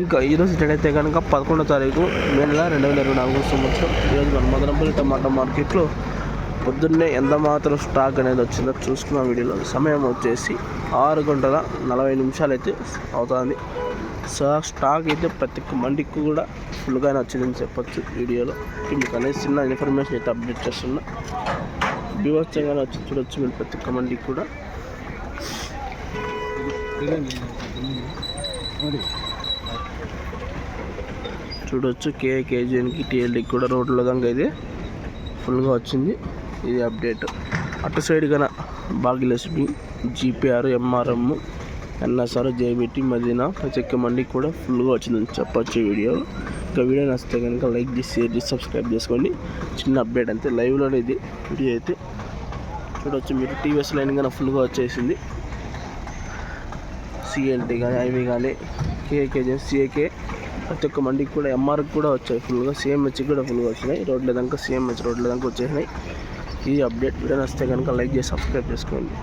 ఇంకా ఈరోజు డేట్ అయితే కనుక 11వ తారీఖు మే నెల 2024 సంవత్సరం. ఈరోజు మన మదనపల్లి టమాటా మార్కెట్లో పొద్దున్నే ఎంత మాత్రం స్టాక్ అనేది వచ్చిందో చూసుకున్న వీడియోలో. సమయం వచ్చేసి 6:40 అయితే అవుతుంది. సో స్టాక్ అయితే ప్రతి ఒక్క మండికి కూడా ఫుల్గానే వచ్చిందని చెప్పొచ్చు. వీడియోలో మీకు అనేది చిన్న ఇన్ఫర్మేషన్ అయితే అప్డేట్ చేస్తున్నా. బీభత్సంగానే వచ్చి చూడొచ్చు మీరు ప్రతి ఒక్క మండికి కూడా. చూడొచ్చు కేజీఎన్కి టీఎల్డీకి కూడా రోడ్ల విధంగా అయితే ఫుల్గా వచ్చింది. ఇది అప్డేట్. అటు సైడ్ కన్నా బాగిలెస్బి, జీపీఆర్, ఎంఆర్ఎం, ఎన్ఎస్ఆర్, జేబీటీ, మదీనా ప్రతి ఒక్క మండికి కూడా ఫుల్గా వచ్చిందని చెప్పొచ్చు వీడియో. ఇంకా వీడియో నచ్చితే కనుక లైక్ చేసి షేర్ చేసి సబ్స్క్రైబ్ చేసుకోండి. చిన్న అప్డేట్ అంతే, లైవ్లోనే ఇది వీడియో అయితే చూడొచ్చు మీరు. టీవీఎస్ లైన్ కానీ ఫుల్గా వచ్చేసింది. సిఎల్టీ కానీ ఐవి కానీ కేజీ సిఏకే ప్రతి ఒక్క మండికి కూడా ఎంఆర్కి కూడా వచ్చాయి ఫుల్గా. సిఎంహెచ్కి కూడా ఫుల్గా వచ్చినాయి. రోడ్ల దాకా సిఎంహెచ్ రోడ్ల దాకా వచ్చేసినాయి. ఈ అప్డేట్ వీడియో నచ్చితే కనుక లైక్ చేసి సబ్స్క్రైబ్ చేసుకోండి.